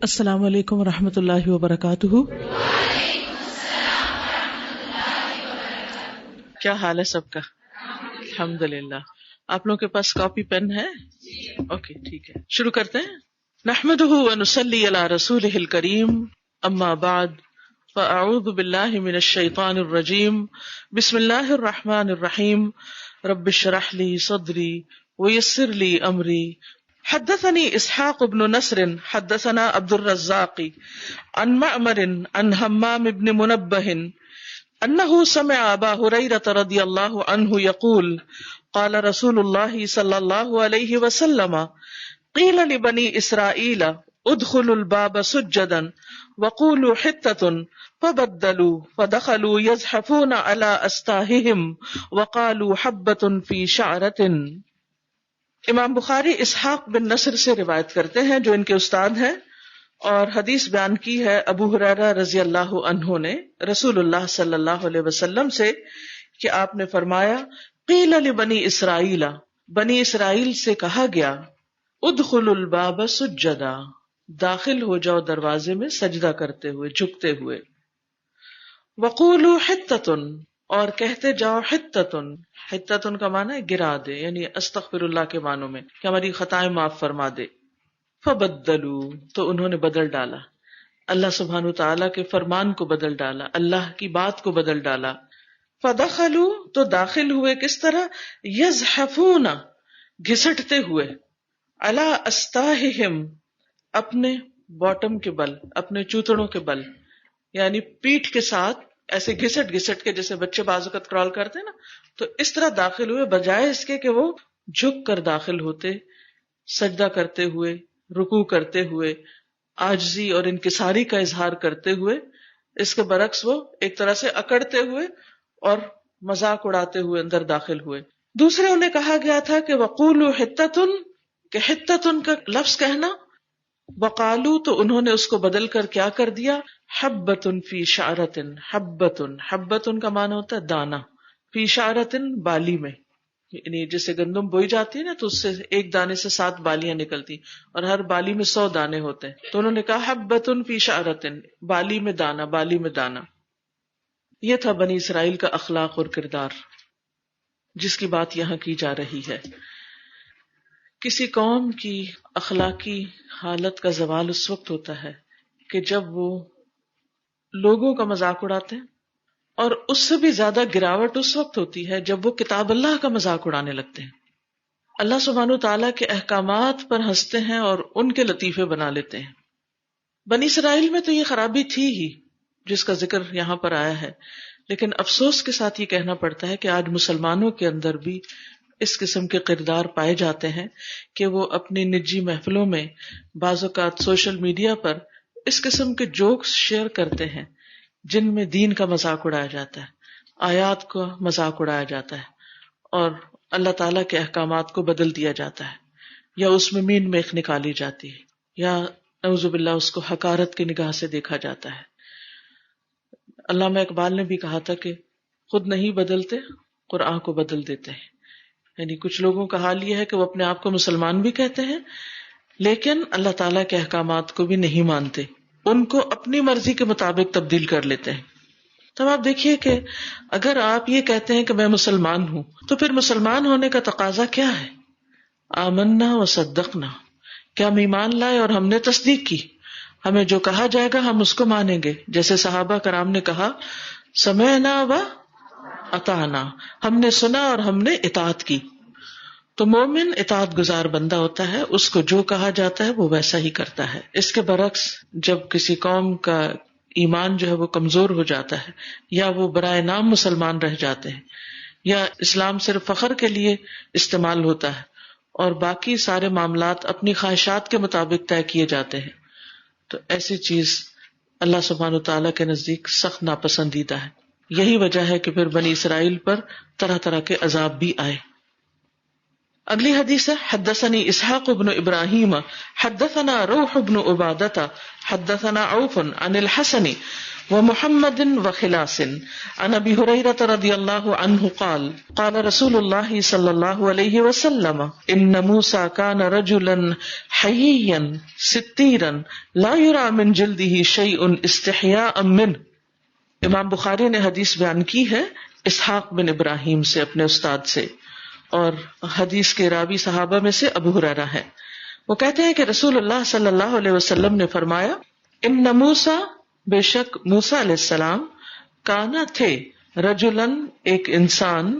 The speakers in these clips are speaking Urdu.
السلام علیکم ورحمۃ اللہ وبرکاتہ. کیا حال ہے سب کا؟ الحمد للہ. آپ لوگوں کے پاس کاپی پین ہے؟ اوکے ٹھیک ہے، شروع کرتے ہیں. نحمده ونصلی علی رسولہ الکریم، اما بعد فاعوذ باللہ من الشیطان الرجیم. بسم اللہ الرحمن الرحیم. رب اشرح لی صدری ویسر لی امری. حدثني اسحاق بن نصر حدثنا عبد الرزاق عن معمر عن همام بن منبه انه سمع ابا هريرة رضي الله عنه يقول قال رسول الله صلى الله عليه وسلم قيل لبني اسرائيل ادخلوا الباب سجدا وقولوا حتة فبدلوا فدخلوا يزحفون على استاههم وقالوا حبة في شعرة. امام بخاری اسحاق بن نصر سے روایت کرتے ہیں جو ان کے استاد ہیں، اور حدیث بیان کی ہے ابو ہریرہ رضی اللہ عنہ نے رسول اللہ صلی اللہ علیہ وسلم سے کہ آپ نے فرمایا قیل لبنی اسرائیل، بنی اسرائیل سے کہا گیا ادخلوا الباب سجدا، داخل ہو جاؤ دروازے میں سجدہ کرتے ہوئے، جھکتے ہوئے. وقولوا حتۃ، اور کہتے جاؤ حتۃ. حتۃ کا معنی ہے گرا دے، یعنی استغفر اللہ کے معنوں میں کہ ہماری خطائیں معاف فرما دے. فبدلوا، تو انہوں نے بدل ڈالا، اللہ سبحانہ وتعالیٰ کے فرمان کو بدل ڈالا، اللہ کی بات کو بدل ڈالا. فدخلوا، تو داخل ہوئے کس طرح؟ یزحفون، گھسٹتے ہوئے، علی استاہہم، اپنے باٹم کے بل، اپنے چوتڑوں کے بل، یعنی پیٹھ کے ساتھ ایسے گھسٹ گھسٹ کے، جیسے بچے بعض اوقات کرال کرتے ہیں نا، تو اس طرح داخل ہوئے، بجائے اس کے کہ وہ جھک کر داخل ہوتے، سجدہ کرتے ہوئے، رکوع کرتے ہوئے، عاجزی اور انکساری کا اظہار کرتے ہوئے. اس کے برعکس وہ ایک طرح سے اکڑتے ہوئے اور مذاق اڑاتے ہوئے اندر داخل ہوئے. دوسرے انہیں کہا گیا تھا کہ وقولوا حتۃ، کہ حتۃ کا لفظ کہنا. وقالو، تو انہوں نے اس کو بدل کر کیا کر دیا؟ حبۃ فی شعرۃ. حبۃ کا معنی ہوتا ہے دانہ، فی شعرۃ، بالی میں، یعنی جیسے گندم بوئی جاتی ہے نا تو اس سے ایک دانے سے 7 بالیاں نکلتی، اور ہر بالی میں 100 دانے ہوتے ہیں. تو انہوں نے کہا حبۃ فی شعرۃ، بالی میں دانہ، بالی میں دانہ. یہ تھا بنی اسرائیل کا اخلاق اور کردار جس کی بات یہاں کی جا رہی ہے. کسی قوم کی اخلاقی حالت کا زوال اس وقت ہوتا ہے کہ جب وہ لوگوں کا مذاق اڑاتے ہیں، اور اس سے بھی زیادہ گراوٹ اس وقت ہوتی ہے جب وہ کتاب اللہ کا مذاق اڑانے لگتے ہیں، اللہ سبحانہ وتعالیٰ کے احکامات پر ہنستے ہیں اور ان کے لطیفے بنا لیتے ہیں. بنی اسرائیل میں تو یہ خرابی تھی ہی جس کا ذکر یہاں پر آیا ہے، لیکن افسوس کے ساتھ یہ کہنا پڑتا ہے کہ آج مسلمانوں کے اندر بھی اس قسم کے کردار پائے جاتے ہیں کہ وہ اپنی نجی محفلوں میں، بعض اوقات سوشل میڈیا پر اس قسم کے جوکس شیئر کرتے ہیں جن میں دین کا مذاق اڑایا جاتا ہے، آیات کا مذاق اڑایا جاتا ہے، اور اللہ تعالیٰ کے احکامات کو بدل دیا جاتا ہے، یا اس میں مین میخ نکالی جاتی ہے، یا نعوذ باللہ اس کو حقارت کی نگاہ سے دیکھا جاتا ہے. علامہ اقبال نے بھی کہا تھا کہ خود نہیں بدلتے، قرآن کو بدل دیتے ہیں. یعنی کچھ لوگوں کا حال یہ ہے کہ وہ اپنے آپ کو مسلمان بھی کہتے ہیں لیکن اللہ تعالیٰ کے احکامات کو بھی نہیں مانتے، ان کو اپنی مرضی کے مطابق تبدیل کر لیتے ہیں. تب آپ دیکھیے کہ اگر آپ یہ کہتے ہیں کہ میں مسلمان ہوں تو پھر مسلمان ہونے کا تقاضا کیا ہے؟ آمنا و صدقنا، کہ ہم ایمان لائے اور ہم نے تصدیق کی، ہمیں جو کہا جائے گا ہم اس کو مانیں گے. جیسے صحابہ کرام نے کہا سمعنا و اطعنا، ہم نے سنا اور ہم نے اطاعت کی. تو مومن اطاعت گزار بندہ ہوتا ہے، اس کو جو کہا جاتا ہے وہ ویسا ہی کرتا ہے. اس کے برعکس جب کسی قوم کا ایمان جو ہے وہ کمزور ہو جاتا ہے، یا وہ برائے نام مسلمان رہ جاتے ہیں، یا اسلام صرف فخر کے لیے استعمال ہوتا ہے اور باقی سارے معاملات اپنی خواہشات کے مطابق طے کیے جاتے ہیں، تو ایسی چیز اللہ سبحانہ وتعالیٰ کے نزدیک سخت ناپسندیدہ ہے. یہی وجہ ہے کہ پھر بنی اسرائیل پر طرح طرح کے عذاب بھی آئے. اگلی حدیث ہے حدثني اسحاق بن ابراہیم حدثنا روح بن عبادة حدثنا عوف عن الحسن ومحمد وخلاس عن ابي هريرة رضي الله عنه قال قال رسول الله صلى الله عليه وسلم ان موسى كان رجلا حييا ستيرا لا يرى من جلده شيء استحياء منه۔ امام بخاری نے حدیث بیان کی ہے اسحاق بن ابراہیم سے اپنے استاد سے، اور حدیث کے راوی صحابہ میں سے ابو ہریرہ ہے۔ وہ کہتے ہیں کہ رسول اللہ صلی اللہ علیہ وسلم نے فرمایا ان موسیٰ بے شک موسیٰ علیہ السلام کانا تھے رجلن ایک انسان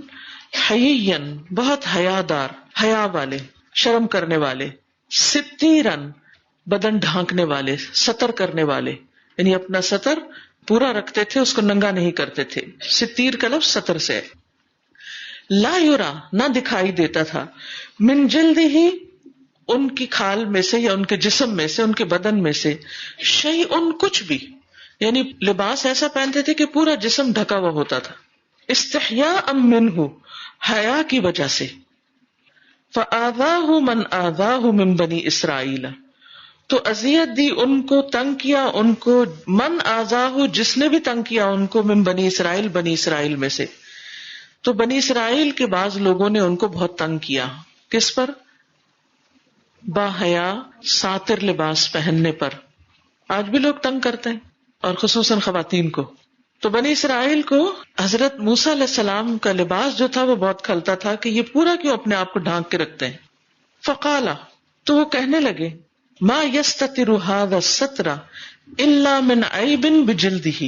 حیین بہت حیادار حیا والے شرم کرنے والے ستیرن بدن ڈھانکنے والے ستر کرنے والے، یعنی اپنا ستر پورا رکھتے تھے، اس کو ننگا نہیں کرتے تھے۔ ستیر کا لفظ ستر سے ہے۔ لا یرا نہ دکھائی دیتا تھا من جلدہ ہی ان کی کھال میں سے یا ان کے جسم میں سے ان کے بدن میں سے شیئن کچھ بھی، یعنی لباس ایسا پہنتے تھے کہ پورا جسم ڈھکا ہوا ہوتا تھا، استحیاء منہ حیا کی وجہ سے۔ فآذاہ من آذاہ من بنی اسرائیل تو اذیت دی ان کو، تنگ کیا ان کو، من آذاہ جس نے بھی تنگ کیا ان کو، من بنی اسرائیل بنی اسرائیل میں سے۔ تو بنی اسرائیل کے بعض لوگوں نے ان کو بہت تنگ کیا، کس پر؟ باحیا ساتر لباس پہننے پر۔ آج بھی لوگ تنگ کرتے ہیں، اور خصوصاً خواتین کو۔ تو بنی اسرائیل کو حضرت موسیٰ علیہ السلام کا لباس جو تھا وہ بہت کھلتا تھا کہ یہ پورا کیوں اپنے آپ کو ڈھانک کے رکھتے ہیں۔ فقالا تو وہ کہنے لگے ما یستتر ھذا الستر الا من عیب بجلدہ،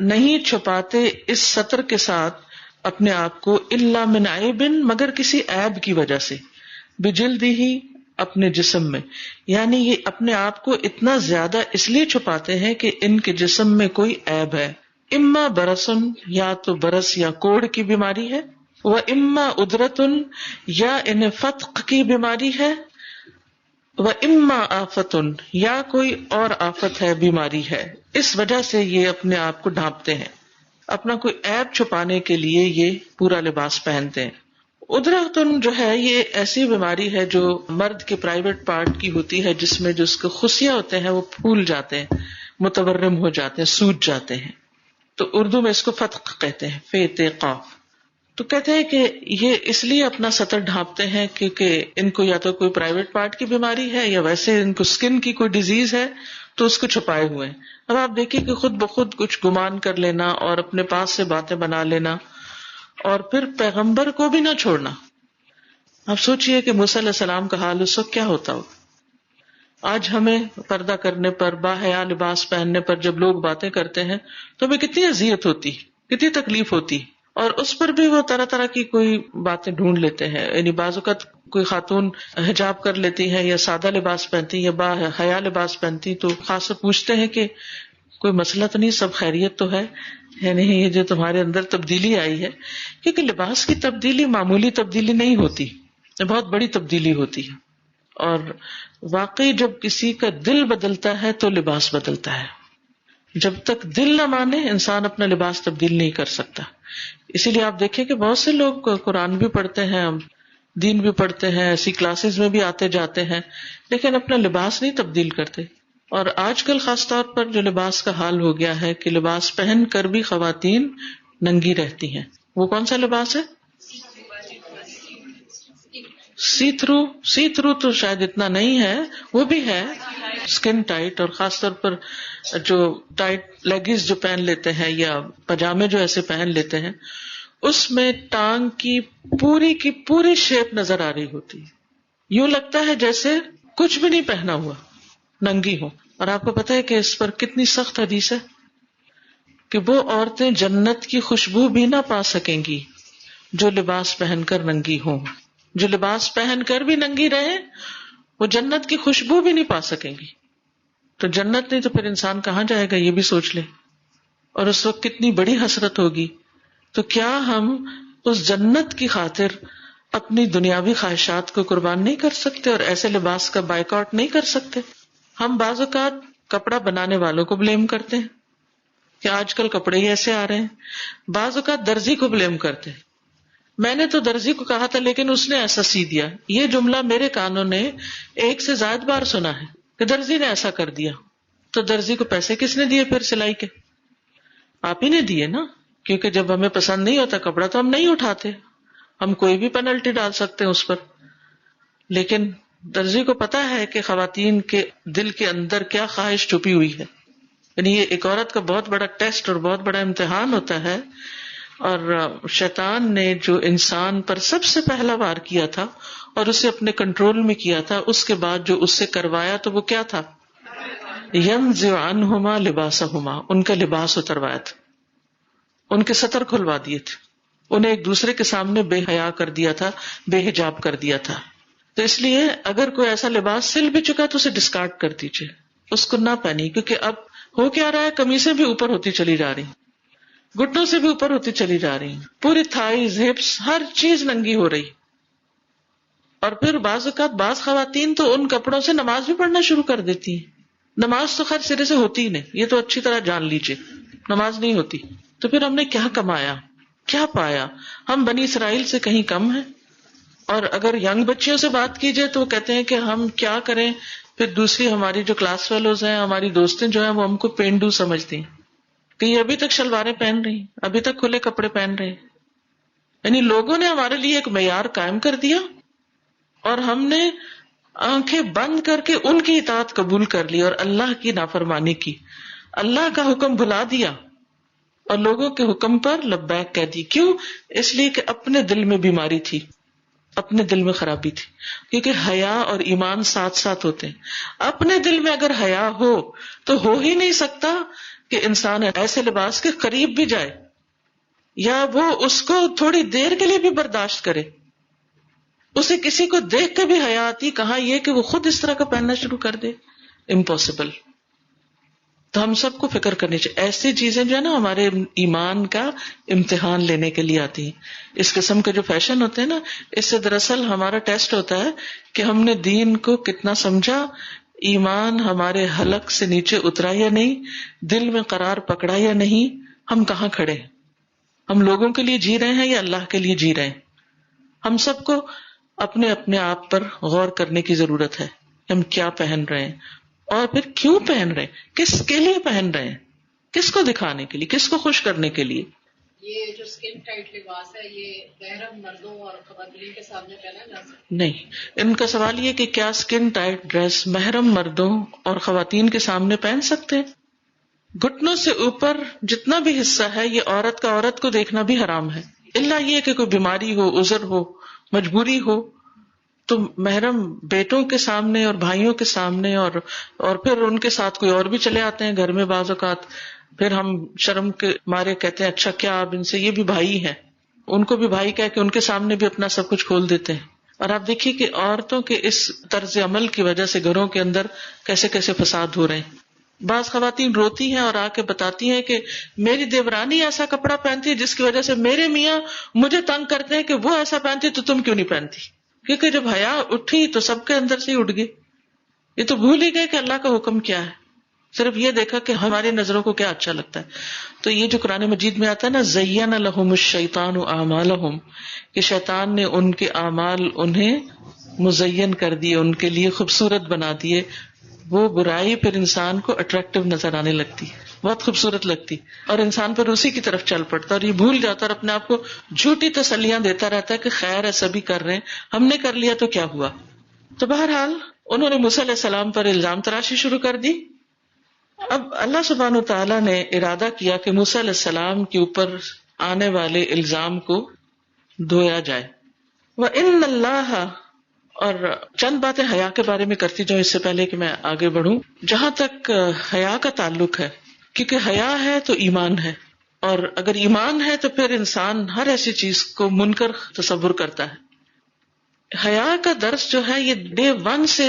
نہیں چھپاتے اس سطر کے ساتھ اپنے آپ کو الا من عیب مگر کسی عیب کی وجہ سے، بجلدہ اپنے جسم میں، یعنی یہ اپنے آپ کو اتنا زیادہ اس لیے چھپاتے ہیں کہ ان کے جسم میں کوئی عیب ہے، اما برسن یا تو برس یا کوڑ کی بیماری ہے، و اما ادرتن یا انہیں فتق کی بیماری ہے، و اما آفتن یا کوئی اور آفت ہے بیماری ہے، اس وجہ سے یہ اپنے آپ کو ڈھانپتے ہیں، اپنا کوئی عیب چھپانے کے لیے یہ پورا لباس پہنتے ہیں۔ ادرتن جو ہے یہ ایسی بیماری ہے جو مرد کے پرائیویٹ پارٹ کی ہوتی ہے، جس میں جو اس کے خصیہ ہوتے ہیں وہ پھول جاتے ہیں، متورم ہو جاتے ہیں، سوج جاتے ہیں، تو اردو میں اس کو فتق کہتے ہیں، فیت قاف۔ تو کہتے ہیں کہ یہ اس لیے اپنا سطر ڈھانپتے ہیں کیونکہ ان کو یا تو کوئی پرائیویٹ پارٹ کی بیماری ہے یا ویسے ان کو سکن کی کوئی ڈیزیز ہے، تو اس کو چھپائے ہوئے ہیں۔ اب آپ دیکھیں کہ خود بخود کچھ گمان کر لینا اور اپنے پاس سے باتیں بنا لینا، اور پھر پیغمبر کو بھی نہ چھوڑنا۔ آپ سوچئے کہ موسیٰ علیہ السلام کا حال اس وقت کیا ہوتا ہو۔ آج ہمیں پردہ کرنے پر، باحیا لباس پہننے پر جب لوگ باتیں کرتے ہیں تو ہمیں کتنی اذیت ہوتی، کتنی تکلیف ہوتی، اور اس پر بھی وہ طرح طرح کی کوئی باتیں ڈھونڈ لیتے ہیں۔ یعنی بعض اوقات کوئی خاتون حجاب کر لیتی ہے یا سادہ لباس پہنتی یا باحیا لباس پہنتی تو خاص پوچھتے ہیں کہ کوئی مسئلہ تو نہیں، سب خیریت تو ہے، یعنی یہ جو تمہارے اندر تبدیلی آئی ہے، کیونکہ لباس کی تبدیلی معمولی تبدیلی نہیں ہوتی، یہ بہت بڑی تبدیلی ہوتی ہے، اور واقعی جب کسی کا دل بدلتا ہے تو لباس بدلتا ہے۔ جب تک دل نہ مانے انسان اپنا لباس تبدیل نہیں کر سکتا۔ اسی لیے آپ دیکھیں کہ بہت سے لوگ قرآن بھی پڑھتے ہیں، دین بھی پڑھتے ہیں، ایسی کلاسز میں بھی آتے جاتے ہیں، لیکن اپنا لباس نہیں تبدیل کرتے۔ اور آج کل خاص طور پر جو لباس کا حال ہو گیا ہے کہ لباس پہن کر بھی خواتین ننگی رہتی ہیں۔ وہ کون سا لباس ہے؟ سی تھرو تو شاید اتنا نہیں ہے، وہ بھی ہے اسکن ٹائٹ، اور خاص طور پر جو ٹائٹ لیگز جو پہن لیتے ہیں یا پجامے جو ایسے پہن لیتے ہیں، اس میں ٹانگ کی پوری شیپ نظر آ رہی ہوتی ہے، یوں لگتا ہے جیسے کچھ بھی نہیں پہنا ہوا، ننگی ہو۔ اور آپ کو پتہ ہے کہ اس پر کتنی سخت حدیث ہے کہ وہ عورتیں جنت کی خوشبو بھی نہ پا سکیں گی جو لباس پہن کر ننگی ہوں، جو لباس پہن کر بھی ننگی رہے وہ جنت کی خوشبو بھی نہیں پا سکیں گی۔ تو جنت نہیں تو پھر انسان کہاں جائے گا یہ بھی سوچ لے، اور اس وقت کتنی بڑی حسرت ہوگی۔ تو کیا ہم اس جنت کی خاطر اپنی دنیاوی خواہشات کو قربان نہیں کر سکتے اور ایسے لباس کا بائیکاٹ نہیں کر سکتے؟ ہم بعض اوقات کپڑا بنانے والوں کو بلیم کرتے ہیں کہ آج کل کپڑے ہی ایسے آ رہے ہیں، بعض اوقات درزی کو بلیم کرتے ہیں میں نے تو درزی کو کہا تھا لیکن اس نے ایسا سی دیا. یہ جملہ میرے کانوں نے ایک سے زائد بار سنا ہے کہ درزی نے ایسا کر دیا. تو درزی کو پیسے کس نے دیے پھر سلائی کے؟ آپ ہی نے دیے نا, کیونکہ جب ہمیں پسند نہیں ہوتا کپڑا تو ہم نہیں اٹھاتے, ہم کوئی بھی پینلٹی ڈال سکتے ہیں اس پر. لیکن درزی کو پتا ہے کہ خواتین کے دل کے اندر کیا خواہش چھپی ہوئی ہے. یعنی یہ ایک عورت کا بہت بڑا ٹیسٹ اور بہت بڑا امتحان ہوتا ہے. اور شیطان نے جو انسان پر سب سے پہلا وار کیا تھا اور اسے اپنے کنٹرول میں کیا تھا, اس کے بعد جو اس سے کروایا تو وہ کیا تھا؟ ينزع عنہما لباسہما, ان کا لباس اتروایا تھا, ان کے ستر کھلوا دیے تھے, انہیں ایک دوسرے کے سامنے بے حیا کر دیا تھا, بے حجاب کر دیا تھا. تو اس لیے اگر کوئی ایسا لباس سل بھی چکا تو اسے ڈسکارڈ کر دیجیے, اس کو نہ پہنی, کیونکہ اب ہو کیا رہا ہے, قمیصیں بھی اوپر ہوتی چلی جا رہی, گھٹنوں سے بھی اوپر ہوتی چلی جا رہی, پوری تھائز, ہپس, ہر چیز ننگی ہو رہی. اور پھر بعض اوقات بعض خواتین تو ان کپڑوں سے نماز بھی پڑھنا شروع کر دیتی ہیں. نماز تو خیر سرے سے ہوتی ہی نہیں, یہ تو اچھی طرح جان لیجیے نماز نہیں ہوتی. تو پھر ہم نے کیا کمایا, کیا پایا؟ ہم بنی اسرائیل سے کہیں کم ہیں. اور اگر ینگ بچیوں سے بات کیجیے تو وہ کہتے ہیں کہ ہم کیا کریں. پھر دوسری ہماری جو کلاس فیلوز ہیں, ہماری دوستیں جو ہیں, وہ ہم کو پینڈو سمجھتی ہیں کہ یہ ابھی تک شلواریں پہن رہی, ابھی تک کھلے کپڑے پہن رہے. یعنی لوگوں نے ہمارے لیے ایک معیار قائم کر دیا اور ہم نے آنکھیں بند کر کے ان کی اطاعت قبول کر لی اور اللہ کی نافرمانی کی, اللہ کا حکم بھلا دیا اور لوگوں کے حکم پر لبیک کہہ دی. کیوں؟ اس لیے کہ اپنے دل میں بیماری تھی, اپنے دل میں خرابی تھی, کیونکہ حیا اور ایمان ساتھ ساتھ ہوتے ہیں. اپنے دل میں اگر حیا ہو تو ہو ہی نہیں سکتا کہ انسان ایسے لباس کے قریب بھی جائے یا وہ اس کو تھوڑی دیر کے لیے بھی برداشت کرے. اسے کسی کو دیکھ کے بھی حیا آتی, کہاں یہ کہ وہ خود اس طرح کا پہننا شروع کر دے, امپاسبل. تو ہم سب کو فکر کرنی چاہیے. ایسی چیزیں جو ہے نا ہمارے ایمان کا امتحان لینے کے لیے آتی ہیں. اس قسم کے جو فیشن ہوتے ہیں نا, اس سے دراصل ہمارا ٹیسٹ ہوتا ہے کہ ہم نے دین کو کتنا سمجھا, ایمان ہمارے حلق سے نیچے اترا یا نہیں, دل میں قرار پکڑا یا نہیں, ہم کہاں کھڑے ہیں, ہم لوگوں کے لیے جی رہے ہیں یا اللہ کے لیے جی رہے ہیں. ہم سب کو اپنے اپنے آپ پر غور کرنے کی ضرورت ہے. ہم کیا پہن رہے ہیں اور پھر کیوں پہن رہے ہیں, کس کے لیے پہن رہے ہیں, کس کو دکھانے کے لیے, کس کو خوش کرنے کے لیے. یہ جو اسکن ٹائٹ لباس ہے یہ محرم مردوں اور خواتین کے سامنے پہنا جا سکتا ہے؟ نہیں, ان کا سوال یہ کہ کیا اسکن ٹائٹ ڈریس محرم مردوں اور خواتین کے سامنے پہن سکتے ہیں؟ گھٹنوں سے اوپر جتنا بھی حصہ ہے یہ عورت کا عورت کو دیکھنا بھی حرام ہے, الا یہ کہ کوئی بیماری ہو, عذر ہو, مجبوری ہو. تو محرم بیٹوں کے سامنے اور بھائیوں کے سامنے اور پھر ان کے ساتھ کوئی اور بھی چلے آتے ہیں گھر میں بعض اوقات, پھر ہم شرم کے مارے کہتے ہیں اچھا کیا آپ ان سے, یہ بھی بھائی ہیں, ان کو بھی بھائی کہہ کے ان کے سامنے بھی اپنا سب کچھ کھول دیتے ہیں. اور آپ دیکھیے کہ عورتوں کے اس طرز عمل کی وجہ سے گھروں کے اندر کیسے کیسے فساد ہو رہے ہیں. بعض خواتین روتی ہیں اور آ کے بتاتی ہیں کہ میری دیورانی ایسا کپڑا پہنتی ہے جس کی وجہ سے میرے میاں مجھے تنگ کرتے ہیں کہ وہ ایسا پہنتی تو تم کیوں نہیں پہنتی. کیونکہ جب حیا اٹھی تو سب کے اندر سے ہی اٹھ گئی. یہ تو بھول ہی گئے کہ اللہ کا حکم کیا ہے, صرف یہ دیکھا کہ ہماری نظروں کو کیا اچھا لگتا ہے. تو یہ جو قرآن مجید میں آتا ہے نا, زین لہم الشیطان اعمالہم, کہ شیطان نے ان کے اعمال انہیں مزین کر دیے, ان کے لیے خوبصورت بنا دیے. وہ برائی پھر انسان کو اٹریکٹیو نظر آنے لگتی, بہت خوبصورت لگتی, اور انسان پھر اسی کی طرف چل پڑتا اور یہ بھول جاتا اور اپنے آپ کو جھوٹی تسلیاں دیتا رہتا ہے کہ خیر ہے, سبھی کر رہے ہیں, ہم نے کر لیا تو کیا ہوا. تو بہرحال انہوں نے موسیٰ علیہ السلام پر الزام تراشی شروع کر دی. اب اللہ سبحانہ و تعالیٰ نے ارادہ کیا کہ موسیٰ علیہ السلام کے اوپر آنے والے الزام کو دھویا جائے. وَإِنَّ اللَّهَ, اور چند باتیں حیا کے بارے میں کرتی جاؤں اس سے پہلے کہ میں آگے بڑھوں. جہاں تک حیا کا تعلق ہے, کیونکہ حیا ہے تو ایمان ہے, اور اگر ایمان ہے تو پھر انسان ہر ایسی چیز کو منکر تصور کرتا ہے. حیا کا درس جو ہے یہ ڈے 1 سے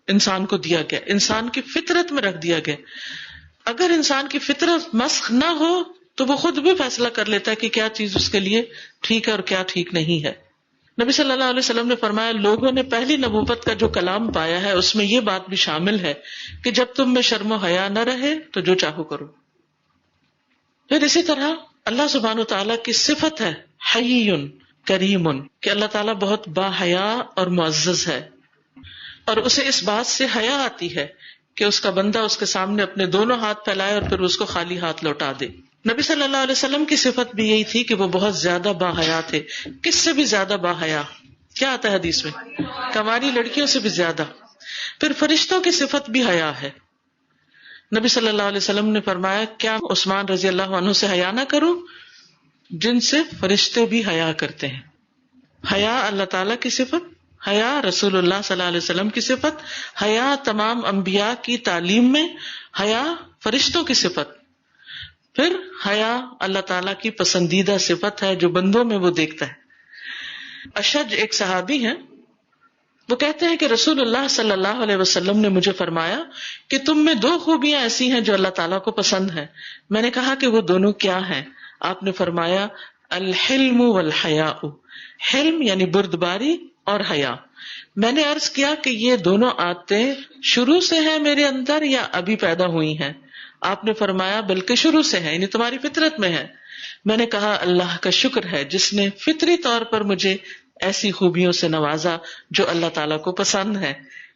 انسان کو دیا گیا, انسان کی فطرت میں رکھ دیا گیا. اگر انسان کی فطرت مسخ نہ ہو تو وہ خود بھی فیصلہ کر لیتا ہے کہ کیا چیز اس کے لیے ٹھیک ہے اور کیا ٹھیک نہیں ہے. نبی صلی اللہ علیہ وسلم نے فرمایا, لوگوں نے پہلی نبوت کا جو کلام پایا ہے اس میں یہ بات بھی شامل ہے کہ جب تم میں شرم و حیا نہ رہے تو جو چاہو کرو. پھر اسی طرح اللہ سبحانہ و تعالیٰ کی صفت ہے حیٌّ, کریم، کہ اللہ تعالیٰ بہت باحیا اور معزز ہے، اور اسے اس بات سے حیا آتی ہے کہ اس کا بندہ اس کے سامنے اپنے دونوں ہاتھ پھیلائے اور پھر اس کو خالی ہاتھ لوٹا دے۔ نبی صلی اللہ علیہ وسلم کی صفت بھی یہی تھی کہ وہ بہت زیادہ باحیا تھے۔ کس سے بھی زیادہ باحیا؟ کیا آتا ہے حدیث میں؟ کماری لڑکیوں سے بھی زیادہ۔ پھر فرشتوں کی صفت بھی حیا ہے۔ نبی صلی اللہ علیہ وسلم نے فرمایا، کیا عثمان رضی اللہ عنہ سے حیا نہ کروں جن سے فرشتے بھی حیا کرتے ہیں۔ حیا اللہ تعالیٰ کی صفت، حیا رسول اللہ صلی اللہ علیہ وسلم کی صفت، حیا تمام انبیاء کی تعلیم میں، حیا فرشتوں کی صفت، پھر حیا اللہ تعالیٰ کی پسندیدہ صفت ہے جو بندوں میں وہ دیکھتا ہے۔ اشج ایک صحابی ہیں، وہ کہتے ہیں کہ رسول اللہ صلی اللہ علیہ وسلم نے مجھے فرمایا کہ تم میں دو خوبیاں ایسی ہیں جو اللہ تعالیٰ کو پسند ہیں۔ میں نے کہا کہ وہ دونوں کیا ہیں؟ آپ نے فرمایا الحلم والحیاء، حلم یعنی بردباری اور حیا۔ میں نے عرض کیا کہ یہ دونوں عادتیں شروع سے ہیں میرے اندر یا ابھی پیدا ہوئی ہیں؟ آپ نے فرمایا بلکہ شروع سے ہیں، یعنی تمہاری فطرت میں ہے۔ میں نے کہا اللہ کا شکر ہے جس نے فطری طور پر مجھے ایسی خوبیوں سے نوازا جو اللہ تعالیٰ کو پسند ہے۔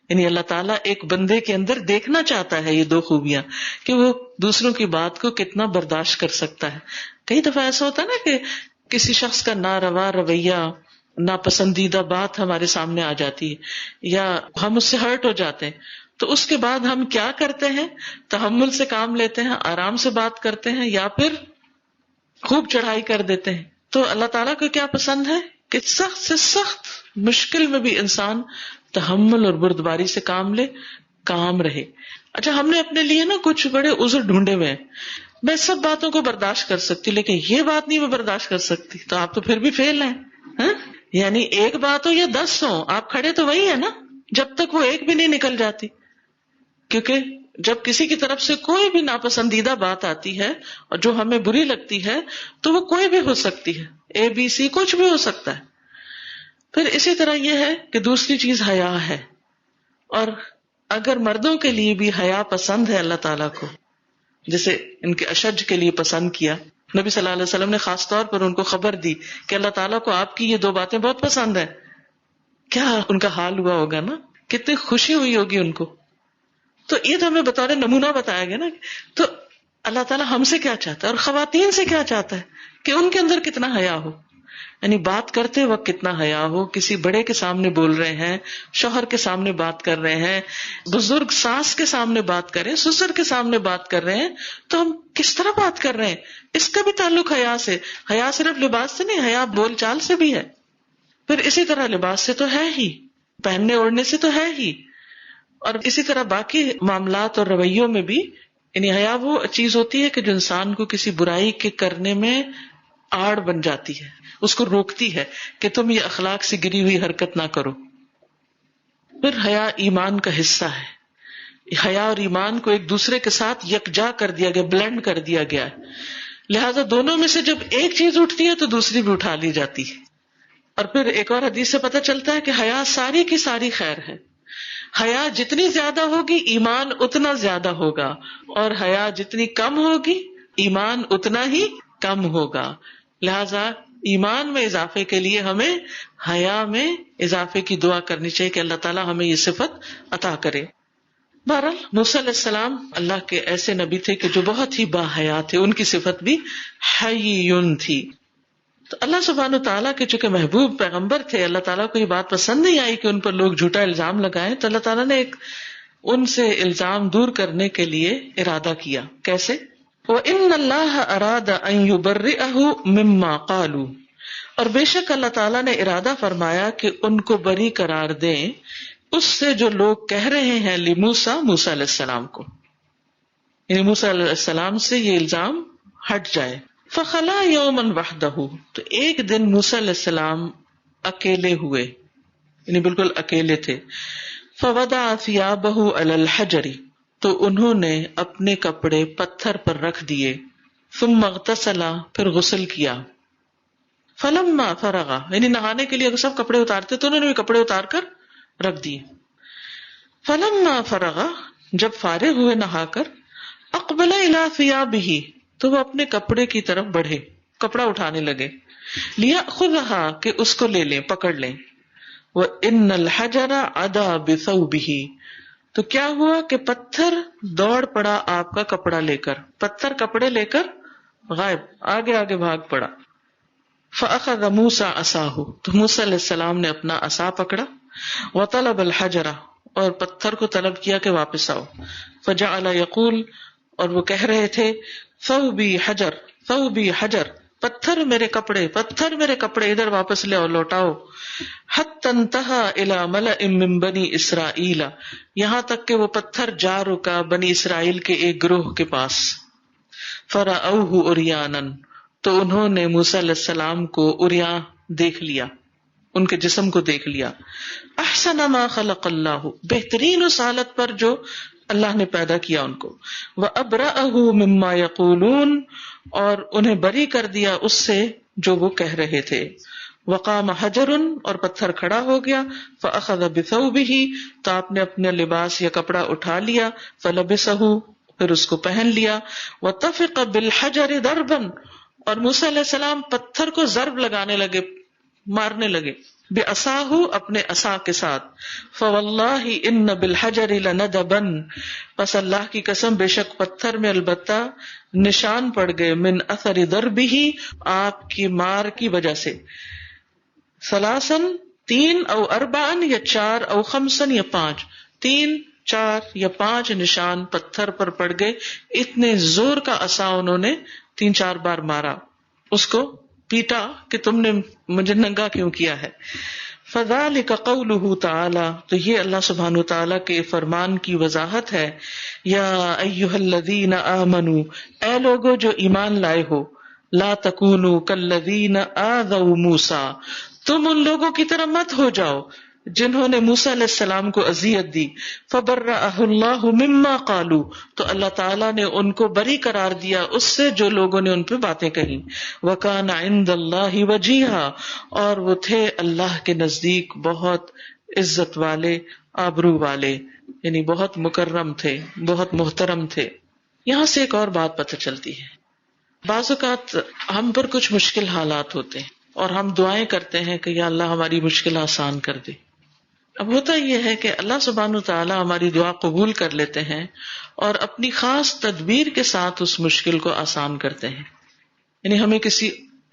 یعنی اللہ تعالیٰ ایک بندے کے اندر دیکھنا چاہتا ہے یہ دو خوبیاں، کہ وہ دوسروں کی بات کو کتنا برداشت کر سکتا ہے۔ کئی دفعہ ایسا ہوتا ہے نا کہ کسی شخص کا ناروا رویہ، ناپسندیدہ بات ہمارے سامنے آ جاتی ہے یا ہم اس سے ہرٹ ہو جاتے ہیں، تو اس کے بعد ہم کیا کرتے ہیں؟ تحمل سے کام لیتے ہیں، آرام سے بات کرتے ہیں، یا پھر خوب چڑھائی کر دیتے ہیں۔ تو اللہ تعالیٰ کو کیا پسند ہے کہ سخت سے سخت مشکل میں بھی انسان تحمل اور بردباری سے کام لے، کام رہے۔ اچھا، ہم نے اپنے لیے نا کچھ بڑے عذر ڈھونڈے ہوئے ہیں۔ میں سب باتوں کو برداشت کر سکتی لیکن یہ بات نہیں میں برداشت کر سکتی، تو آپ تو پھر بھی فیل ہیں۔ ہاں؟ یعنی ایک بات ہو یا 10 ہو، آپ کھڑے تو وہی ہے نا جب تک وہ ایک بھی نہیں نکل جاتی۔ کیونکہ جب کسی کی طرف سے کوئی بھی ناپسندیدہ بات آتی ہے اور جو ہمیں بری لگتی ہے تو وہ کوئی بھی ہو سکتی ہے، ABC کچھ بھی ہو سکتا ہے۔ پھر اسی طرح یہ ہے کہ دوسری چیز حیا ہے، اور اگر مردوں کے لیے بھی حیا پسند ہے اللہ تعالیٰ کو، جیسے ان کے اشج کے لیے پسند کیا، نبی صلی اللہ علیہ وسلم نے خاص طور پر ان کو خبر دی کہ اللہ تعالیٰ کو آپ کی یہ دو باتیں بہت پسند ہیں۔ کیا ان کا حال ہوا ہوگا نا، کتنی خوشی ہوئی ہوگی ان کو۔ تو یہ تو ہمیں بطور نمونہ بتایا گیا نا۔ تو اللہ تعالیٰ ہم سے کیا چاہتا ہے اور خواتین سے کیا چاہتا ہے کہ ان کے اندر کتنا حیا ہو، یعنی بات کرتے وقت کتنا حیا ہو۔ کسی بڑے کے سامنے بول رہے ہیں، شوہر کے سامنے بات کر رہے ہیں، بزرگ ساس کے سامنے بات کر رہے ہیں، سسر کے سامنے بات کر رہے ہیں، تو ہم کس طرح بات کر رہے ہیں؟ اس کا بھی تعلق حیا سے۔ حیا صرف لباس سے نہیں، حیا بول چال سے بھی ہے۔ پھر اسی طرح لباس سے تو ہے ہی، پہننے اوڑھنے سے تو ہے ہی، اور اسی طرح باقی معاملات اور رویوں میں بھی، یعنی حیا وہ چیز ہوتی ہے کہ جو انسان کو کسی برائی کے کرنے میں آڑ بن جاتی ہے، اس کو روکتی ہے کہ تم یہ اخلاق سے گری ہوئی حرکت نہ کرو۔ پھر حیا ایمان کا حصہ ہے۔ حیا اور ایمان کو ایک دوسرے کے ساتھ یکجا کر دیا گیا، بلینڈ کر دیا گیا ہے، لہذا دونوں میں سے جب ایک چیز اٹھتی ہے تو دوسری بھی اٹھا لی جاتی ہے۔ اور پھر ایک اور حدیث سے پتہ چلتا ہے کہ حیا ساری کی ساری خیر ہے۔ حیا جتنی زیادہ ہوگی ایمان اتنا زیادہ ہوگا، اور حیا جتنی کم ہوگی ایمان اتنا ہی کم ہوگا۔ لہذا ایمان میں اضافے کے لیے ہمیں حیا میں اضافے کی دعا کرنی چاہیے کہ اللہ تعالیٰ ہمیں یہ صفت عطا کرے۔ بہرحال موسیٰ علیہ السلام اللہ کے ایسے نبی تھے کہ جو بہت ہی باحیا تھے، ان کی صفت بھی حیٌّ تھی۔ تو اللہ سبحانہ تعالیٰ کے چونکہ محبوب پیغمبر تھے، اللہ تعالیٰ کو یہ بات پسند نہیں آئی کہ ان پر لوگ جھوٹا الزام لگائیں، تو اللہ تعالیٰ نے ان سے الزام دور کرنے کے لیے ارادہ کیا۔ کیسے؟ وَإِنَّ اللَّهَ أَرَادَ أَن يُبَرِّئَهُ مِمَّا قَالُوا، اور بے شک اللہ تعالیٰ نے ارادہ فرمایا کہ ان کو بری قرار دیں اس سے جو لوگ کہہ رہے ہیں لموسیٰ، موسیٰ علیہ السلام کو، یعنی موسیٰ علیہ السلام سے یہ الزام ہٹ جائے۔ فَخَلَا يَوْمًا وَحْدَهُ، تو ایک دن موسیٰ علیہ السلام اکیلے ہوئے، یعنی بالکل اکیلے تھے۔ فَوَضَعَ ثِيَابَهُ عَلَى الْحَجَرِ، تو انہوں نے اپنے کپڑے پتھر پر رکھ دیے۔ ثُمَّ اغْتَسَلَ، پھر غسل کیا۔ فَلَمَّا فَرَغَ، یعنی نہانے کے لیے اگر سب کپڑے اتارتے تو انہوں نے بھی کپڑے اتار کر رکھ دیے۔ فَلَمَّا فَرَغَ، جب فارغ ہوئے نہا کر، أَقْبَلَ إِلَى ثِيَابِهِ، تو وہ اپنے کپڑے کی طرف بڑھے، کپڑا اٹھانے لگے۔ لیأخذها کہ اس کو لے لیں، پکڑ لیں. وَإِنَّ الْحَجَرَ عَدَا بِثَوْبِهِ تو کیا ہوا کہ پتھر دوڑ پڑا آپ کا کپڑا لے کر، پتھر کپڑے لے کر غائب، آگے آگے بھاگ پڑا. فَأَخَذَ مُوسَىٰ عَصَاهُ تو موسیٰ علیہ السلام نے اپنا عصا پکڑا. وَطَلَبَ الْحَجَرَ اور پتھر کو طلب کیا کہ واپس آؤ. فَجَعَلَ يَقُولُ اور وہ کہہ رہے تھے ثَوْبِي حَجَرٌ ثَوْبِي حَجَرٌ پتھر میرے کپڑے، پتھر میرے کپڑے، ادھر واپس لے آؤ، لوٹاؤ. حَتَّى انْتَهَى إِلَى مَلَإٍ مِّن بَنِي إِسْرَائِيلَ یہاں تک کہ وہ پتھر جا رکا بنی اسرائیل کے ایک گروہ کے پاس. فَرَأَوْهُ عُرْيَانًا تو انہوں نے موسیٰ علیہ السلام کو عریاں دیکھ لیا، ان کے جسم کو دیکھ لیا. احسن ما خلق اللہ بہترین اس حالت پر جو اللہ نے پیدا کیا ان کو. وَأَبْرَأَهُ مِمَّا يَقُولُونَ اور انہیں بری کر دیا اس سے جو وہ کہہ رہے تھے. وَقَامَ حَجَرٌ اور پتھر کھڑا ہو گیا. فَأَخَذَ بِثَوْبِهِ تو آپ نے اپنا لباس یا کپڑا اٹھا لیا. فَلَبِسَهُ پھر اس کو پہن لیا. وَطَفِقَ بِالْحَجَرِ ضَرْبًا اور موسیٰ علیہ السلام پتھر کو ضرب لگانے لگے، مارنے لگے. بِعَصَاهُ اپنے عصا کے ساتھ. فَوَاللَّهِ إِنَّ بِالْحَجَرِ لَنَدَبًا پس اللہ کی قسم بے شک پتھر میں البتہ نشان پڑ گئے. من اثر ضربه آپ کی مار کی وجہ سے. ثلاثاً تین، او اربعاً یا چار، او خمساً یا پانچ، تین، چار یا پانچ نشان پتھر پر پڑ گئے. اتنے زور کا عصا انہوں نے 3-4 بار مارا، اس کو پیٹا کہ تم نے مجھے ننگا کیوں کیا ہے. فذلک قولہ تعالی تو یہ اللہ سبحانہ وتعالی کے فرمان کی وضاحت ہے. یا ایھا الذین آمنوا اے لوگو جو ایمان لائے ہو، لا تکونوا کالذین آذوا موسیٰ تم ان لوگوں کی طرح مت ہو جاؤ جنہوں نے موسیٰ علیہ السلام کو اذیت دی. فبرأہ اللہ مما قالوا تو اللہ تعالیٰ نے ان کو بری قرار دیا اس سے جو لوگوں نے ان پہ باتیں کہیں. وکان عند اللہ وجیہا اور وہ تھے اللہ کے نزدیک بہت عزت والے، آبرو والے، یعنی بہت مکرم تھے، بہت محترم تھے. یہاں سے ایک اور بات پتہ چلتی ہے. بعض اوقات ہم پر کچھ مشکل حالات ہوتے ہیں اور ہم دعائیں کرتے ہیں کہ یا اللہ ہماری مشکل آسان کر دے. اب ہوتا یہ ہے کہ اللہ سبحانہ وتعالی ہماری دعا قبول کر لیتے ہیں اور اپنی خاص تدبیر کے ساتھ اس مشکل کو آسان کرتے ہیں. یعنی ہمیں کسی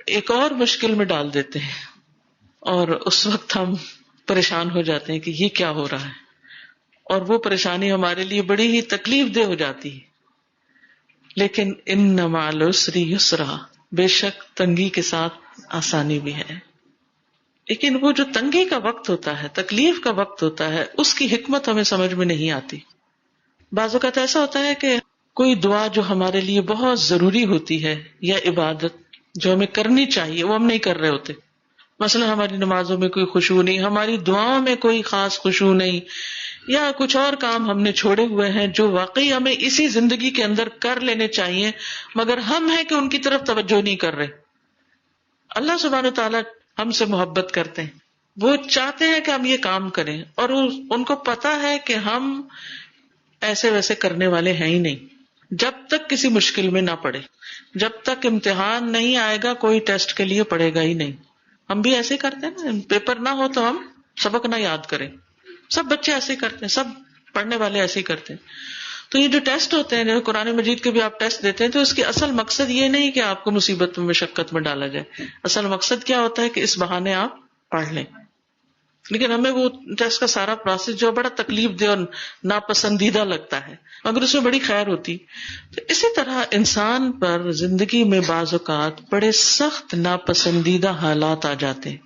ایک اور مشکل میں ڈال دیتے ہیں اور اس وقت ہم پریشان ہو جاتے ہیں کہ یہ کیا ہو رہا ہے، اور وہ پریشانی ہمارے لیے بڑی ہی تکلیف دہ ہو جاتی ہے. لیکن ان مع العسر یسرا بے شک تنگی کے ساتھ آسانی بھی ہے. لیکن وہ جو تنگی کا وقت ہوتا ہے، تکلیف کا وقت ہوتا ہے، اس کی حکمت ہمیں سمجھ میں نہیں آتی. بعض اوقات ایسا ہوتا ہے کہ کوئی دعا جو ہمارے لیے بہت ضروری ہوتی ہے یا عبادت جو ہمیں کرنی چاہیے وہ ہم نہیں کر رہے ہوتے. مثلا ہماری نمازوں میں کوئی خشوع نہیں، ہماری دعاؤں میں کوئی خاص خشوع نہیں، یا کچھ اور کام ہم نے چھوڑے ہوئے ہیں جو واقعی ہمیں اسی زندگی کے اندر کر لینے چاہیے، مگر ہم ہیں کہ ان کی طرف توجہ نہیں کر رہے. اللہ سبحانہ تعالیٰ ہم سے محبت کرتے ہیں، وہ چاہتے ہیں کہ ہم یہ کام کریں، اور ان کو پتا ہے کہ ہم ایسے ویسے کرنے والے ہیں ہی نہیں. جب تک کسی مشکل میں نہ پڑے، جب تک امتحان نہیں آئے گا کوئی ٹیسٹ کے لیے پڑھے گا ہی نہیں. ہم بھی ایسے کرتے ہیں نا، پیپر نہ ہو تو ہم سبق نہ یاد کریں. سب بچے ایسے کرتے ہیں، سب پڑھنے والے ایسے ہی کرتے ہیں. تو یہ جو ٹیسٹ ہوتے ہیں، جو قرآن مجید کے بھی آپ ٹیسٹ دیتے ہیں، تو اس کی اصل مقصد یہ نہیں کہ آپ کو مصیبت میں مشقت میں ڈالا جائے. اصل مقصد کیا ہوتا ہے کہ اس بہانے آپ پڑھ لیں. لیکن ہمیں وہ ٹیسٹ کا سارا پروسیس جو بڑا تکلیف دہ اور ناپسندیدہ لگتا ہے، مگر اس میں بڑی خیر ہوتی. تو اسی طرح انسان پر زندگی میں بعض اوقات بڑے سخت ناپسندیدہ حالات آ جاتے ہیں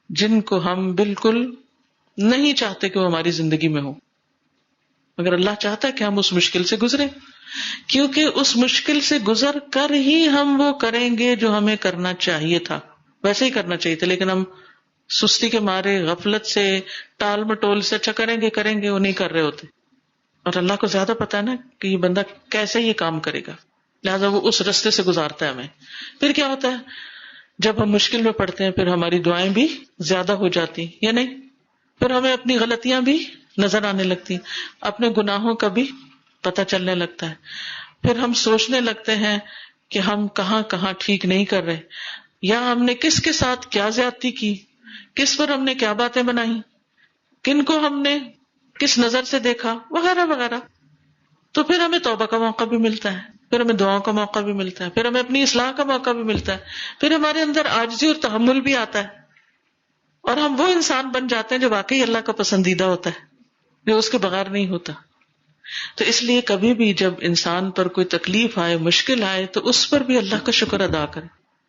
جن کو ہم بالکل نہیں چاہتے کہ وہ ہماری زندگی میں ہو، مگر اللہ چاہتا ہے کہ ہم اس مشکل سے گزریں، کیونکہ اس مشکل سے گزر کر ہی ہم وہ کریں گے جو ہمیں کرنا چاہیے تھا. ویسے ہی کرنا چاہیے تھا، لیکن ہم سستی کے مارے، غفلت سے، ٹال مٹول سے اچھا کریں گے وہ نہیں کر رہے ہوتے. اور اللہ کو زیادہ پتا ہے نا کہ یہ بندہ کیسے یہ کام کرے گا، لہٰذا وہ اس رستے سے گزارتا ہے ہمیں. پھر کیا ہوتا ہے جب ہم مشکل میں پڑتے ہیں، پھر ہماری دعائیں بھی زیادہ ہو جاتی یا نہیں، پھر ہمیں اپنی غلطیاں بھی نظر آنے لگتی، اپنے گناہوں کا بھی پتہ چلنے لگتا ہے. پھر ہم سوچنے لگتے ہیں کہ ہم کہاں کہاں ٹھیک نہیں کر رہے. یا ہم نے کس کے ساتھ کیا زیادتی کی، کس پر ہم نے کیا باتیں بنائی، کن کو ہم نے کس نظر سے دیکھا، وغیرہ وغیرہ. تو پھر ہمیں توبہ کا موقع بھی ملتا ہے، پھر ہمیں دعاؤں کا موقع بھی ملتا ہے، پھر ہمیں اپنی اصلاح کا موقع بھی ملتا ہے، پھر ہمارے اندر عاجزی اور تحمل بھی آتا ہے، اور ہم وہ انسان بن جاتے ہیں جو واقعی اللہ کا پسندیدہ ہوتا ہے، جو اس کے بغیر نہیں ہوتا. تو اس لیے کبھی بھی جب انسان پر کوئی تکلیف آئے، مشکل آئے، تو اس پر بھی اللہ کا شکر ادا کرے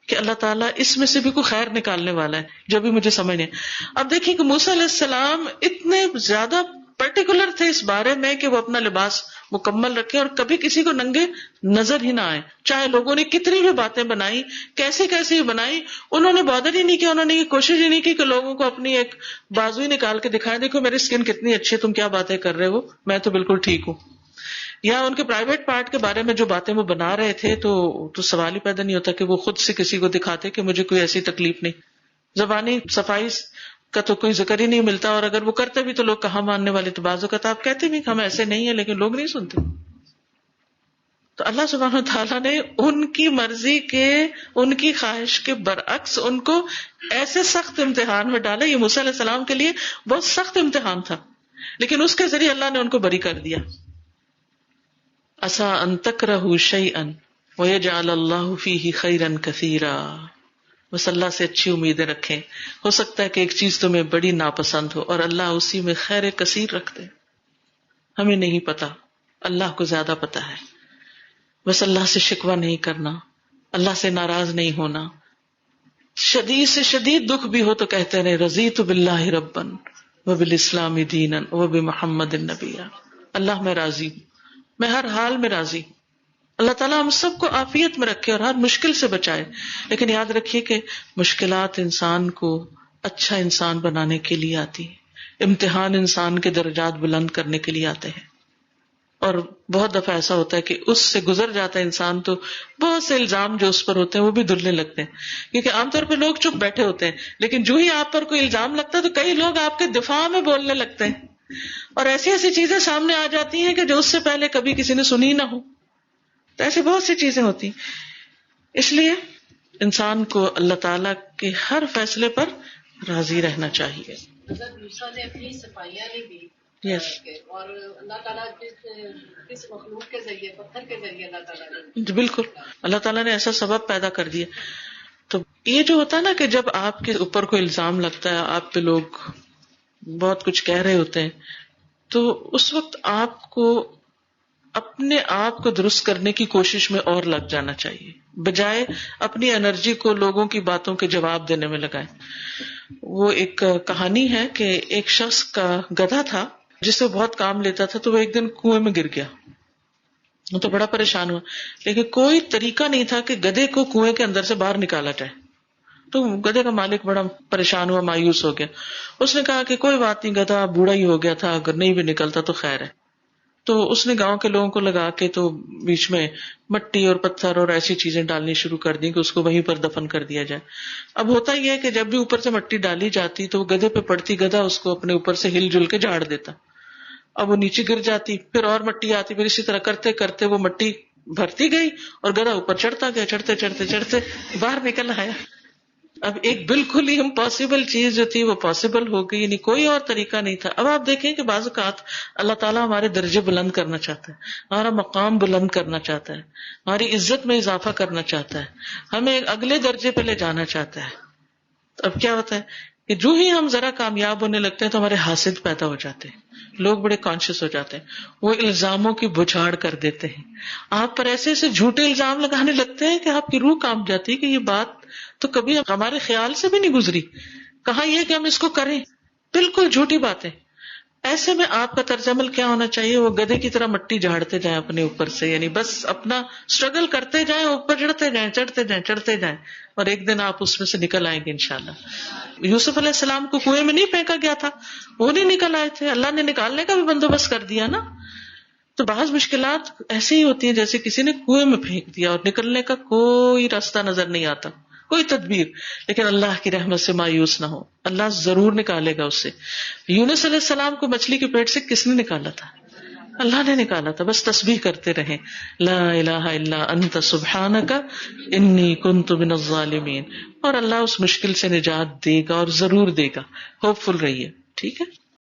کہ اللہ تعالیٰ اس میں سے بھی کوئی خیر نکالنے والا ہے جو بھی مجھے سمجھ نہیں. اب دیکھیں کہ موسیٰ علیہ السلام اتنے زیادہ پرٹیکولر تھے اس بارے میں کہ وہ اپنا لباس مکمل رکھے اور کبھی کسی کو ننگے نظر ہی نہ آئے، چاہے لوگوں نے کتنی بھی باتیں بنائی، کیسی کیسی بھی بنائی، انہوں نے بادر ہی نہیں کیا، انہوں نے یہ کوشش ہی نہیں کی کہ لوگوں کو اپنی ایک بازو ہی نکال کے دکھائیں، دیکھو میری اسکن کتنی اچھی ہے، تم کیا باتیں کر رہے ہو، میں تو بالکل ٹھیک ہوں. یا ان کے پرائیویٹ پارٹ کے بارے میں جو باتیں وہ بنا رہے تھے تو سوال ہی پیدا نہیں ہوتا کہ وہ خود سے کسی کو دکھاتے کہ مجھے کوئی ایسی تکلیف نہیں. زبانی صفائی کا تو کوئی ذکر ہی نہیں ملتا، اور اگر وہ کرتے بھی تو لوگ کہاں ماننے والے. تو بعض اوقات آپ کہتے بھی کہ ہم ایسے نہیں ہیں، لیکن لوگ نہیں سنتے. تو اللہ سبحانہ وتعالیٰ نے ان کی مرضی کے، ان کی خواہش کے برعکس ان کو ایسے سخت امتحان میں ڈالا. یہ موسیٰ علیہ السلام کے لیے بہت سخت امتحان تھا، لیکن اس کے ذریعے اللہ نے ان کو بری کر دیا. عسیٰ ان تکرہوا شیئا ویجعل اللہ فیہ خیرا کثیرا. بس اللہ سے اچھی امیدیں رکھیں، ہو سکتا ہے کہ ایک چیز تمہیں بڑی ناپسند ہو اور اللہ اسی میں خیر کثیر رکھتے. ہمیں نہیں پتا، اللہ کو زیادہ پتا ہے. بس اللہ سے شکوہ نہیں کرنا، اللہ سے ناراض نہیں ہونا. شدید سے شدید دکھ بھی ہو تو کہتے رہے رضیت باللہ ربا وبالاسلام دینا وبمحمد نبیا. اللہ میں راضی ہوں، میں ہر حال میں راضی. اللہ تعالیٰ ہم سب کو عافیت میں رکھے اور ہر مشکل سے بچائے. لیکن یاد رکھیے کہ مشکلات انسان کو اچھا انسان بنانے کے لیے آتی ہے، امتحان انسان کے درجات بلند کرنے کے لیے آتے ہیں. اور بہت دفعہ ایسا ہوتا ہے کہ اس سے گزر جاتا ہے انسان تو بہت سے الزام جو اس پر ہوتے ہیں وہ بھی دھلنے لگتے ہیں. کیونکہ عام طور پہ لوگ چپ بیٹھے ہوتے ہیں، لیکن جو ہی آپ پر کوئی الزام لگتا ہے تو کئی لوگ آپ کے دفاع میں بولنے لگتے ہیں، اور ایسی ایسی چیزیں سامنے آ جاتی ہیں کہ جو اس سے پہلے کبھی کسی نے سنی نہ ہو. تو ایسی بہت سی چیزیں ہوتی ہیں. اس لیے انسان کو اللہ تعالیٰ کے ہر فیصلے پر راضی رہنا چاہیے. حضرت موسیٰ نے اپنی صفائیاں نہیں دی Yes. اور اللہ تعالیٰ کس مخلوق کے ذریعے، پتھر کے ذریعے اللہ تعالیٰ نے، بالکل اللہ تعالیٰ نے ایسا سبب پیدا کر دیا. تو یہ جو ہوتا ہے نا کہ جب آپ کے اوپر کوئی الزام لگتا ہے، آپ پہ لوگ بہت کچھ کہہ رہے ہوتے ہیں، تو اس وقت آپ کو اپنے آپ کو درست کرنے کی کوشش میں اور لگ جانا چاہیے، بجائے اپنی انرجی کو لوگوں کی باتوں کے جواب دینے میں لگائیں. وہ ایک کہانی ہے کہ ایک شخص کا گدھا تھا جس سے بہت کام لیتا تھا. تو وہ ایک دن کنویں میں گر گیا، وہ تو بڑا پریشان ہوا، لیکن کوئی طریقہ نہیں تھا کہ گدھے کو کنویں کے اندر سے باہر نکالا جائے. تو گدھے کا مالک بڑا پریشان ہوا، مایوس ہو گیا. اس نے کہا کہ کوئی بات نہیں، گدھا بوڑھا ہی ہو گیا تھا، اگر نہیں بھی نکلتا تو خیر ہے. تو اس نے گاؤں کے لوگوں کو لگا کے تو بیچ میں مٹی اور پتھر اور ایسی چیزیں ڈالنی شروع کر دی کہ اس کو وہیں پر دفن کر دیا جائے. اب ہوتا یہ ہے کہ جب بھی اوپر سے مٹی ڈالی جاتی تو وہ گدھے پہ پڑتی، گدھا اس کو اپنے اوپر سے ہل جل کے جھاڑ دیتا. اب وہ نیچے گر جاتی، پھر اور مٹی آتی، پھر اسی طرح کرتے کرتے وہ مٹی بھرتی گئی اور گدھا اوپر چڑھتا گیا، چڑھتے چڑھتے چڑھتے باہر نکل آیا. اب ایک بالکل ہی امپاسبل چیز جو تھی وہ پاسبل ہو گئی، یعنی کوئی اور طریقہ نہیں تھا. اب آپ دیکھیں کہ بعض اوقات اللہ تعالیٰ ہمارے درجے بلند کرنا چاہتا ہے، ہمارا مقام بلند کرنا چاہتا ہے، ہماری عزت میں اضافہ کرنا چاہتا ہے، ہمیں ایک اگلے درجے پہ لے جانا چاہتا ہے. اب کیا ہوتا ہے کہ جو ہی ہم ذرا کامیاب ہونے لگتے ہیں تو ہمارے حاسد پیدا ہو جاتے ہیں، لوگ بڑے کانشیس ہو جاتے ہیں، وہ الزاموں کی بچھاڑ کر دیتے ہیں، آپ پر ایسے ایسے جھوٹے الزام لگانے لگتے ہیں کہ آپ کی روح کانپ جاتی ہے کہ یہ بات تو کبھی ہمارے خیال سے بھی نہیں گزری، کہاں یہ کہ ہم اس کو کریں. بالکل جھوٹی باتیں. ایسے میں آپ کا طرز عمل کیا ہونا چاہیے؟ وہ گدھے کی طرح مٹی جھاڑتے جائیں اپنے اوپر سے، یعنی بس اپنا اسٹرگل کرتے جائیں، اوپر چڑھتے جائیں چڑھتے جائیں چڑھتے جائیں، اور ایک دن آپ اس میں سے نکل آئیں گے انشاءاللہ. یوسف علیہ السلام کو کنویں میں نہیں پھینکا گیا تھا، وہ نہیں نکل آئے تھے، اللہ نے نکالنے کا بھی بندوبست کر دیا نا. تو بعض مشکلات ایسی ہی ہوتی ہیں جیسے کسی نے کنویں میں پھینک دیا اور نکلنے کا کوئی راستہ نظر نہیں آتا، کوئی تدبیر. لیکن اللہ کی رحمت سے مایوس نہ ہو، اللہ ضرور نکالے گا اس سے. یونس علیہ السلام کو مچھلی کے پیٹ سے کس نے نکالا تھا؟ اللہ نے نکالا تھا، بس تسبیح کرتے رہیں، لا الہ الا انت سبحانک انی کنت من الظالمین، اور اللہ اس مشکل سے نجات دے گا، اور ضرور دے گا، ہوپ فل رہیے، ٹھیک ہے.